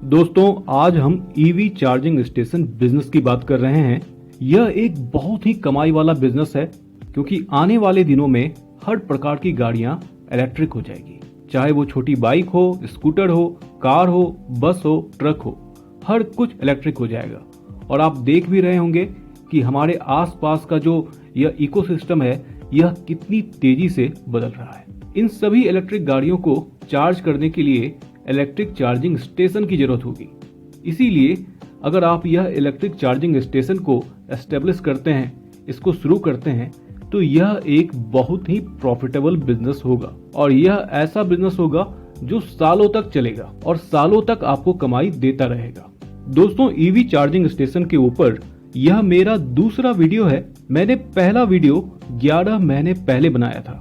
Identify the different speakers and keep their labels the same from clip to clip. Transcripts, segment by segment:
Speaker 1: दोस्तों, आज हम ईवी चार्जिंग स्टेशन बिजनेस की बात कर रहे हैं। यह एक बहुत ही कमाई वाला बिजनेस है क्योंकि आने वाले दिनों में हर प्रकार की गाड़ियां इलेक्ट्रिक हो जाएगी। चाहे वो छोटी बाइक हो, स्कूटर हो, कार हो, बस हो, ट्रक हो, हर कुछ इलेक्ट्रिक हो जाएगा। और आप देख भी रहे होंगे कि हमारे आसपास का जो यह इकोसिस्टम है यह कितनी तेजी से बदल रहा है। इन सभी इलेक्ट्रिक गाड़ियों को चार्ज करने के लिए इलेक्ट्रिक चार्जिंग स्टेशन की जरूरत होगी। इसीलिए अगर आप यह इलेक्ट्रिक चार्जिंग स्टेशन को एस्टेब्लिश करते हैं, इसको शुरू करते हैं, तो यह एक बहुत ही प्रॉफिटेबल बिजनेस होगा और यह ऐसा बिजनेस होगा जो सालों तक चलेगा और सालों तक आपको कमाई देता रहेगा। दोस्तों, ईवी चार्जिंग स्टेशन के ऊपर यह मेरा दूसरा वीडियो है। मैंने पहला वीडियो 11 महीने पहले बनाया था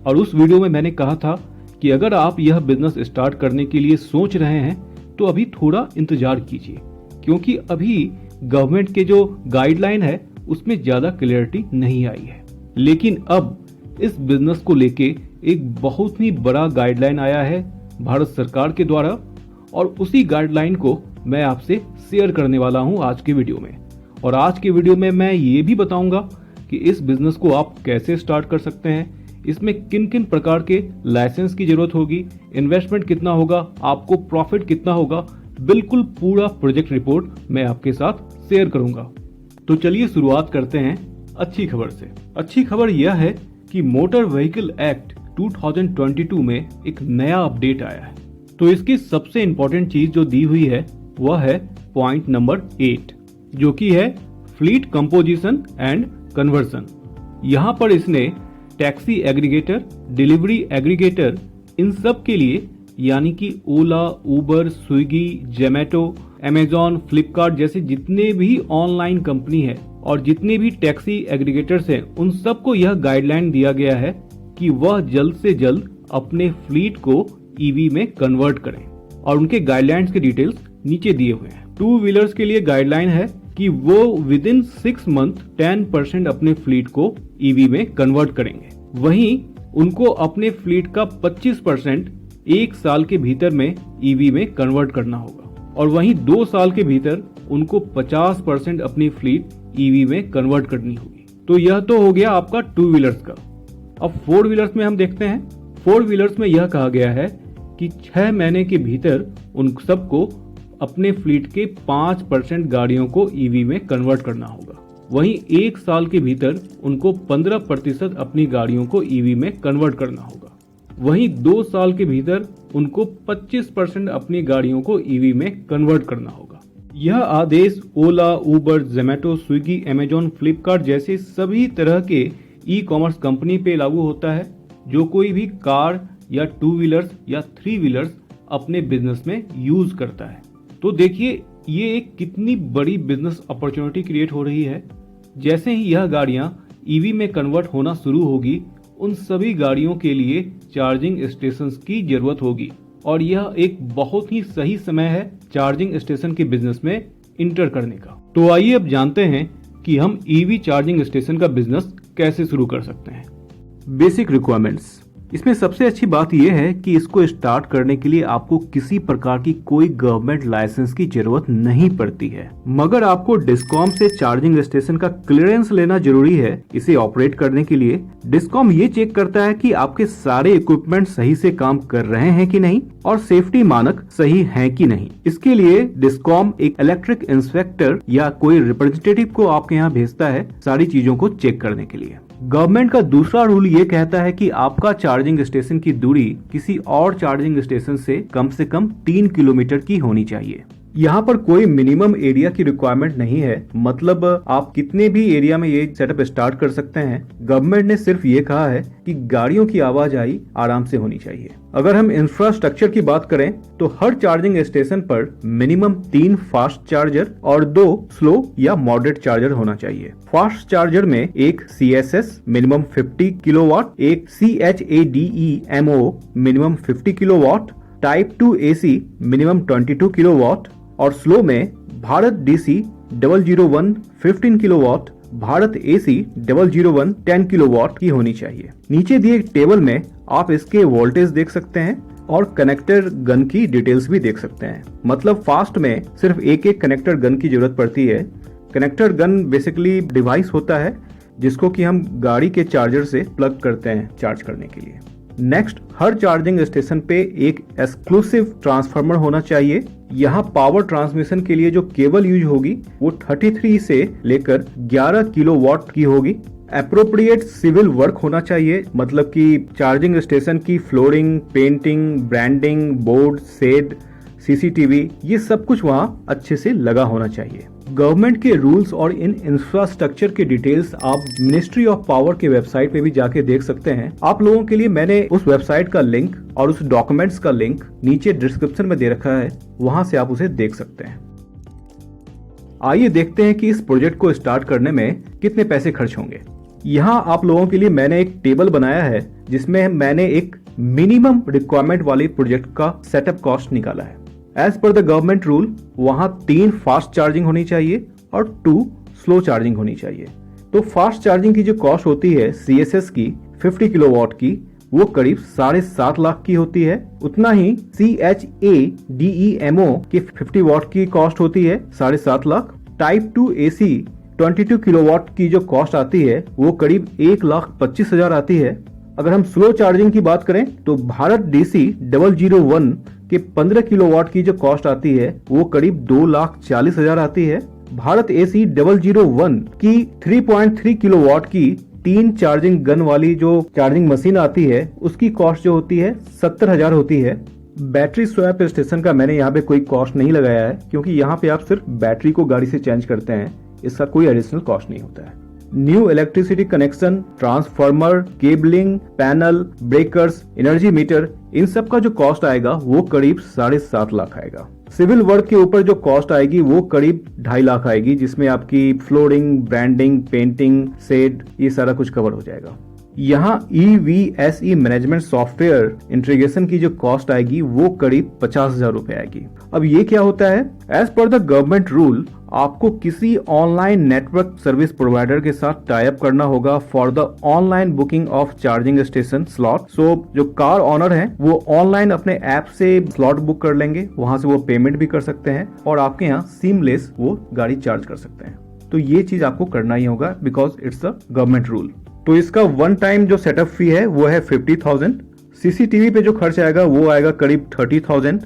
Speaker 1: और उस वीडियो में मैंने कहा था कि अगर आप यह बिजनेस स्टार्ट करने के लिए सोच रहे हैं तो अभी थोड़ा इंतजार कीजिए, क्योंकि अभी गवर्नमेंट के जो गाइडलाइन है उसमें ज्यादा क्लियरिटी नहीं आई है। लेकिन अब इस बिजनेस को लेके एक बहुत ही बड़ा गाइडलाइन आया है भारत सरकार के द्वारा और उसी गाइडलाइन को मैं आपसे शेयर करने वाला हूं आज के वीडियो में। और आज के वीडियो में मैं ये भी बताऊंगा कि इस बिजनेस को आप कैसे स्टार्ट कर सकते हैं, इसमें किन किन प्रकार के लाइसेंस की जरूरत होगी, इन्वेस्टमेंट कितना होगा, आपको प्रॉफिट कितना होगा, बिल्कुल पूरा प्रोजेक्ट रिपोर्ट मैं आपके साथ शेयर करूंगा। तो चलिए शुरुआत करते हैं अच्छी खबर से। अच्छी खबर यह है कि मोटर व्हीकल एक्ट 2022 में एक नया अपडेट आया है। तो इसकी सबसे इंपॉर्टेंट चीज जो दी हुई है वह है पॉइंट नंबर 8, जो कि है फ्लीट कंपोजिशन एंड कन्वर्सन। यहाँ पर इसने टैक्सी एग्रीगेटर, डिलीवरी एग्रीगेटर, इन सब के लिए यानी कि ओला, उबर, स्विगी, जोमैटो, अमेजॉन, फ्लिपकार्ट जैसे जितने भी ऑनलाइन कंपनी है और जितने भी टैक्सी एग्रीगेटर्स हैं, उन सबको यह गाइडलाइन दिया गया है कि वह जल्द से जल्द अपने फ्लीट को ईवी में कन्वर्ट करें और उनके गाइडलाइंस के डिटेल्स नीचे दिए हुए हैं। 2 व्हीलर्स के लिए गाइडलाइन है कि वो विद इन 6 मंथ 10% अपने फ्लीट को ईवी में कन्वर्ट करेंगे। वहीं उनको अपने फ्लीट का 25% 1 साल के भीतर में ईवी में कन्वर्ट करना होगा और वहीं 2 साल के भीतर उनको 50% अपनी फ्लीट ईवी में कन्वर्ट करनी होगी। तो यह तो हो गया आपका 2 व्हीलर्स का। अब 4 व्हीलर्स में हम देखते हैं। 4 व्हीलर्स में यह कहा गया है कि 6 महीने के भीतर उन सबको अपने फ्लीट के 5% गाड़ियों को ईवी में कन्वर्ट करना होगा। वहीं 1 साल के भीतर उनको 15% अपनी गाड़ियों को ईवी में कन्वर्ट करना होगा। वहीं 2 साल के भीतर उनको 25% अपनी गाड़ियों को ईवी में कन्वर्ट करना होगा। यह आदेश ओला, उबर, जोमैटो, स्विगी, अमेजॉन, फ्लिपकार्ट जैसे सभी तरह के ई कॉमर्स कंपनी पे लागू होता है जो कोई भी कार या 2 व्हीलर्स या 3 व्हीलर्स अपने बिजनेस में यूज करता है। तो देखिए ये एक कितनी बड़ी बिजनेस अपॉर्चुनिटी क्रिएट हो रही है। जैसे ही यह गाड़ियां ईवी में कन्वर्ट होना शुरू होगी, उन सभी गाड़ियों के लिए चार्जिंग स्टेशंस की जरूरत होगी और यह एक बहुत ही सही समय है चार्जिंग स्टेशन के बिजनेस में इंटर करने का। तो आइए अब जानते हैं कि हम ईवी चार्जिंग स्टेशन का बिजनेस कैसे शुरू कर सकते हैं। बेसिक रिक्वायरमेंट्स, इसमें सबसे अच्छी बात यह है कि इसको स्टार्ट करने के लिए आपको किसी प्रकार की कोई गवर्नमेंट लाइसेंस की जरूरत नहीं पड़ती है, मगर आपको डिस्कॉम से चार्जिंग स्टेशन का क्लियरेंस लेना जरूरी है। इसे ऑपरेट करने के लिए डिस्कॉम ये चेक करता है कि आपके सारे इक्विपमेंट सही से काम कर रहे हैं कि नहीं और सेफ्टी मानक सही हैं कि नहीं। इसके लिए डिस्कॉम एक इलेक्ट्रिक इंस्पेक्टर या कोई रिप्रेजेंटेटिव को आपके यहाँ भेजता है सारी चीजों को चेक करने के लिए। गवर्नमेंट का दूसरा रूल ये कहता है कि आपका चार्जिंग स्टेशन की दूरी किसी और चार्जिंग स्टेशन से कम 3 किलोमीटर की होनी चाहिए। यहाँ पर कोई मिनिमम एरिया की रिक्वायरमेंट नहीं है, मतलब आप कितने भी एरिया में ये सेटअप स्टार्ट कर सकते हैं। गवर्नमेंट ने सिर्फ ये कहा है कि गाड़ियों की आवाजाही आराम से होनी चाहिए। अगर हम इंफ्रास्ट्रक्चर की बात करें तो हर चार्जिंग स्टेशन पर मिनिमम 3 फास्ट चार्जर और 2 स्लो या मॉडरेट चार्जर होना चाहिए। फास्ट चार्जर में एक CSS मिनिमम 50 किलोवाट, एक CHAdeMO minimum 50 kilowatt, type 2 AC minimum 22 kilowatt और स्लो में Bharat DC 001 15 kilowatt Bharat AC 001 10 kilowatt की होनी चाहिए। नीचे दिए टेबल में आप इसके वोल्टेज देख सकते हैं और कनेक्टर गन की डिटेल्स भी देख सकते हैं। मतलब फास्ट में सिर्फ एक कनेक्टर गन की जरूरत पड़ती है। कनेक्टर गन बेसिकली डिवाइस होता है जिसको कि हम गाड़ी के चार्जर से प्लग करते हैं चार्ज करने के लिए। नेक्स्ट, हर चार्जिंग स्टेशन पे एक एक्सक्लूसिव ट्रांसफार्मर होना चाहिए। यहाँ पावर ट्रांसमिशन के लिए जो केबल यूज होगी वो 33 से लेकर 11 किलोवाट की होगी। एप्रोप्रिएट सिविल वर्क होना चाहिए, मतलब कि चार्जिंग स्टेशन की flooring, painting, branding, board, shed, CCTV, ये सब कुछ वहाँ अच्छे से लगा होना चाहिए। गवर्नमेंट के रूल्स और इन इंफ्रास्ट्रक्चर के डिटेल्स आप मिनिस्ट्री ऑफ पावर के वेबसाइट पे भी जाके देख सकते हैं। आप लोगों के लिए मैंने उस वेबसाइट का लिंक और उस डॉक्यूमेंट्स का लिंक नीचे डिस्क्रिप्शन में दे रखा है, वहां से आप उसे देख सकते हैं। आइए देखते हैं कि इस प्रोजेक्ट को स्टार्ट करने में कितने पैसे खर्च होंगे। यहाँ आप लोगों के लिए मैंने एक टेबल बनाया है जिसमें मैंने एक मिनिमम रिक्वायरमेंट वाली प्रोजेक्ट का सेटअप कॉस्ट निकाला है। As per the government rule वहां 3 फास्ट चार्जिंग होनी चाहिए और 2 स्लो चार्जिंग होनी चाहिए। तो फास्ट चार्जिंग की जो कॉस्ट होती है CSS की 50 किलोवाट की, वो करीब 7.5 लाख की होती है। उतना ही CHAdeMO के 50 वाट की कॉस्ट होती है 7.5 लाख। टाइप 2 AC 22 किलोवाट की जो कॉस्ट आती है वो करीब 1,25,000 आती है। अगर हम स्लो चार्जिंग की बात करें तो भारत DC 001 के 15 किलोवाट की जो कॉस्ट आती है वो करीब 2,40,000 आती है। भारत AC 001 की 3.3 किलोवाट की 3 चार्जिंग गन वाली जो चार्जिंग मशीन आती है उसकी कॉस्ट जो होती है 70,000 होती है। बैटरी स्वैप स्टेशन का मैंने यहाँ पे कोई कॉस्ट नहीं लगाया है क्योंकि यहाँ पे आप सिर्फ बैटरी को गाड़ी से चेंज करते हैं, इसका कोई एडिशनल कॉस्ट नहीं होता है। New electricity connection, transformer, cabling, panel, breakers, energy meter, इन सब का जो कॉस्ट आएगा वो करीब 7.5 लाख आएगा। सिविल वर्क के ऊपर जो कॉस्ट आएगी वो करीब 2.5 लाख आएगी, जिसमें आपकी फ्लोरिंग, ब्रांडिंग, पेंटिंग, शेड, ये सारा कुछ कवर हो जाएगा। यहाँ EVSE मैनेजमेंट सॉफ्टवेयर इंटीग्रेशन की जो कॉस्ट आएगी वो करीब 50,000 रुपए आएगी। अब ये क्या होता है? As per the government rule आपको किसी ऑनलाइन नेटवर्क सर्विस प्रोवाइडर के साथ टाई अप करना होगा for the online booking of charging station slot. So जो कार ऑनर है वो ऑनलाइन अपने ऐप से स्लॉट बुक कर लेंगे, वहां से वो पेमेंट भी कर सकते हैं और आपके यहाँ सीमलेस वो गाड़ी चार्ज कर सकते हैं। तो ये चीज आपको करना ही होगा because it's a government rule. तो इसका वन टाइम जो सेटअप फी है वो है 50,000। CCTV पे जो खर्च आएगा वो आएगा करीब 30,000।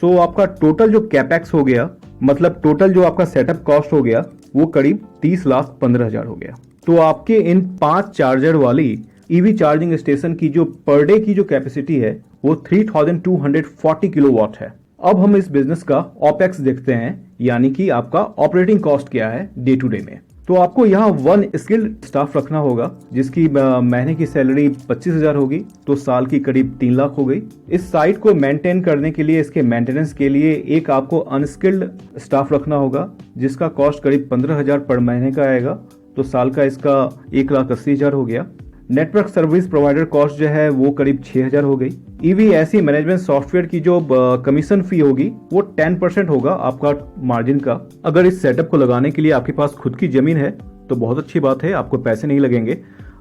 Speaker 1: सो आपका टोटल जो कैपेक्स हो गया, मतलब टोटल जो आपका सेटअप कॉस्ट हो गया वो करीब 30,15,000 हो गया। तो आपके इन 5 चार्जर वाली EV चार्जिंग स्टेशन की जो पर डे की जो कैपेसिटी है वो 3,240 किलोवाट है। अब हम इस बिजनेस का OPEX देखते हैं, यानी कि आपका ऑपरेटिंग कॉस्ट क्या है डे टू डे में। तो आपको यहाँ 1 स्किल्ड स्टाफ रखना होगा जिसकी महीने की सैलरी 25,000 होगी, तो साल की करीब 3 लाख हो गई। इस साइट को मेंटेन करने के लिए, इसके मेंटेनेंस के लिए एक आपको अनस्किल्ड स्टाफ रखना होगा जिसका कॉस्ट करीब 15,000 पर महीने का आएगा, तो साल का इसका 1,80,000 हो गया। नेटवर्क सर्विस प्रोवाइडर कॉस्ट जो है वो करीब 6,000 हो गई। EVSE मैनेजमेंट सॉफ्टवेयर की जो कमीशन फी होगी वो 10% होगा आपका मार्जिन का। अगर इस सेटअप को लगाने के लिए आपके पास खुद की जमीन है तो बहुत अच्छी बात है, आपको पैसे नहीं लगेंगे।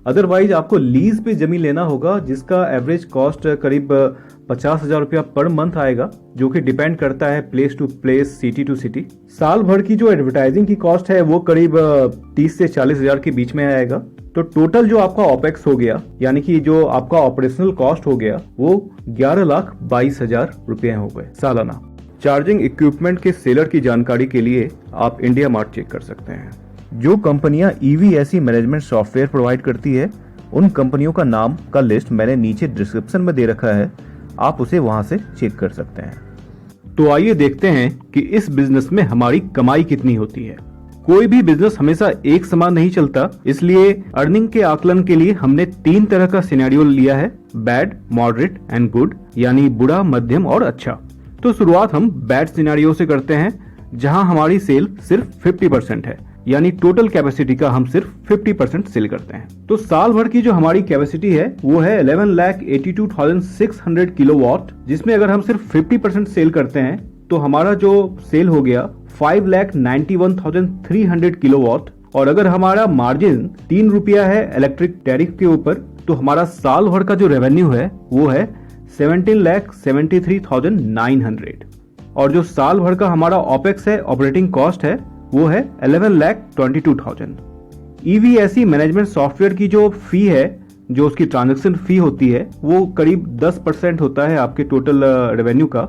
Speaker 1: अदरवाइज आपको लीज पे जमीन लेना होगा जिसका एवरेज कॉस्ट करीब 50,000 रुपया पर मंथ आएगा, जो कि डिपेंड करता है place to place, city to city. साल भर की जो एडवर्टाइजिंग की कॉस्ट है वो करीब 30 से 40,000 के बीच में आएगा। तो टोटल जो आपका OPEX हो गया, यानी कि जो आपका ऑपरेशनल कॉस्ट हो गया वो 11,22,000 रुपए हो गए सालाना। चार्जिंग इक्विपमेंट के सेलर की जानकारी के लिए आप इंडिया मार्ट चेक कर सकते हैं। जो कंपनियां EVSE मैनेजमेंट सॉफ्टवेयर प्रोवाइड करती है उन कंपनियों का नाम का लिस्ट मैंने नीचे डिस्क्रिप्शन में दे रखा है, आप उसे वहां से चेक कर सकते हैं। तो आइए देखते हैं कि इस बिजनेस में हमारी कमाई कितनी होती है। कोई भी बिजनेस हमेशा एक समान नहीं चलता, इसलिए अर्निंग के आकलन के लिए हमने 3 तरह का सिनेरियो लिया है, बैड, मॉडरेट एंड गुड, यानी बुरा, मध्यम और अच्छा। तो शुरुआत हम बैड सिनेरियो से करते हैं, जहां हमारी सेल सिर्फ 50% है, यानी टोटल कैपेसिटी का हम सिर्फ 50% सेल करते हैं। तो साल भर की जो हमारी कैपेसिटी है वो है 11,82,600 किलोवाट, जिसमें अगर हम सिर्फ 50% सेल करते हैं तो हमारा जो सेल हो गया 5,91,300 किलोवाट, और अगर हमारा मार्जिन 3 रुपया है इलेक्ट्रिक टैरिफ के ऊपर, तो हमारा साल भर का जो रेवेन्यू है वो है 17,73,900 और जो साल भर का हमारा ऑपेक्स है, ऑपरेटिंग कॉस्ट है, वो है 11,22,000। EVSE मैनेजमेंट सॉफ्टवेयर की जो फी है, जो उसकी ट्रांजैक्शन फी होती है, वो करीब 10% होता है आपके टोटल रेवेन्यू का,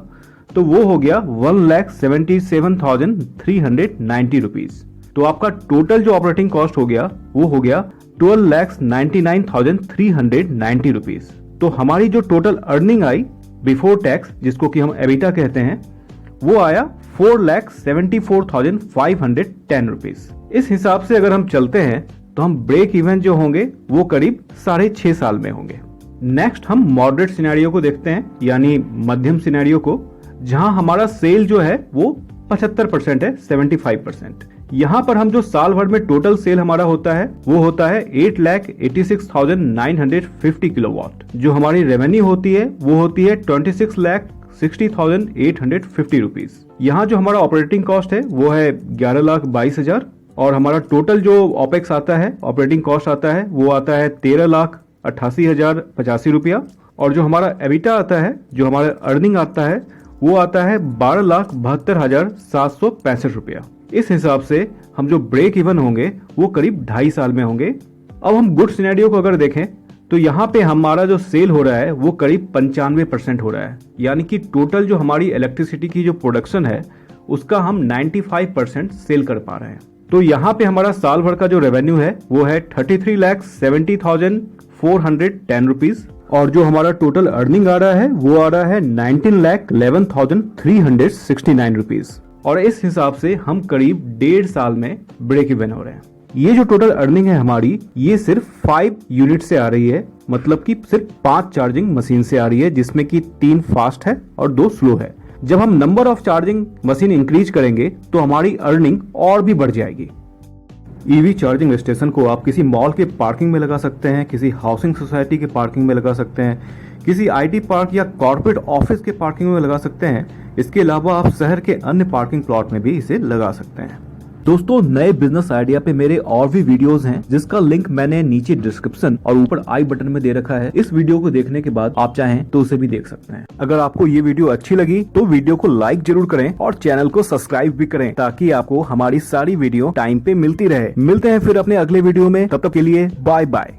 Speaker 1: तो वो हो गया 1,77,390 रुपीज। तो आपका टोटल जो ऑपरेटिंग कॉस्ट हो गया वो हो गया 12,99,390 रुपीज। तो हमारी जो total earning I before tax, जिसको कि हम एबिटा कहते हैं, वो आया 4,74,510 रुपीज। इस हिसाब से अगर हम चलते हैं तो हम ब्रेक इवन जो होंगे वो करीब 6.5 साल में होंगे। नेक्स्ट हम मॉडरेट सिनेरियो को देखते हैं, यानी मध्यम सिनेरियो को, जहां हमारा सेल जो है वो 75% है, 75%। यहाँ पर हम जो साल भर में टोटल सेल हमारा होता है वो होता है 8,86,950 किलोवाट। जो हमारी रेवेन्यू होती है वो होती है 26,60,850 रुपीज। यहाँ जो हमारा ऑपरेटिंग कॉस्ट है वो है 11,22,000 और हमारा टोटल जो ऑपेक्स आता है, ऑपरेटिंग कॉस्ट आता है, वो आता है 13,88,085 रुपया और जो हमारा एबिटा आता है, जो हमारा अर्निंग आता है, वो आता है 12,72,765 रुपया। इस हिसाब से हम जो ब्रेक इवन होंगे वो करीब 2.5 साल में होंगे। अब हम गुड सिनेरियो को अगर देखें तो यहाँ पे हमारा जो सेल हो रहा है वो करीब 95% हो रहा है, यानी कि टोटल जो हमारी इलेक्ट्रिसिटी की जो प्रोडक्शन है उसका हम 95% सेल कर पा रहे हैं। तो यहाँ पे हमारा साल भर का जो रेवेन्यू है वो है 33,70,410 रुपीज और जो हमारा टोटल अर्निंग आ रहा है वो आ रहा है 19,11,369 रुपीज और इस हिसाब से हम करीब 1.5 साल में ब्रेक इवन हो रहे हैं। ये जो टोटल अर्निंग है हमारी, ये सिर्फ 5 यूनिट से आ रही है, मतलब कि सिर्फ 5 चार्जिंग मशीन से आ रही है, जिसमें कि 3 फास्ट है और 2 स्लो है। जब हम number of charging machine increase करेंगे तो हमारी अर्निंग और भी बढ़ जाएगी। ईवी चार्जिंग स्टेशन को आप किसी मॉल के पार्किंग में लगा सकते हैं, किसी हाउसिंग सोसाइटी के पार्किंग में लगा सकते हैं, किसी IT पार्क या कॉर्पोरेट ऑफिस के पार्किंग में लगा सकते हैं। इसके अलावा आप शहर के अन्य पार्किंग प्लॉट में भी इसे लगा सकते हैं। दोस्तों, नए बिजनेस आइडिया पे मेरे और भी वीडियोस हैं, जिसका लिंक मैंने नीचे डिस्क्रिप्शन और ऊपर आई बटन में दे रखा है। इस वीडियो को देखने के बाद आप चाहें तो उसे भी देख सकते हैं। अगर आपको ये वीडियो अच्छी लगी तो वीडियो को लाइक जरूर करें और चैनल को सब्सक्राइब भी करें, ताकि आपको हमारी सारी वीडियो टाइम पे मिलती रहे। मिलते हैं फिर अपने अगले वीडियो में, तब तक के लिए बाय बाय।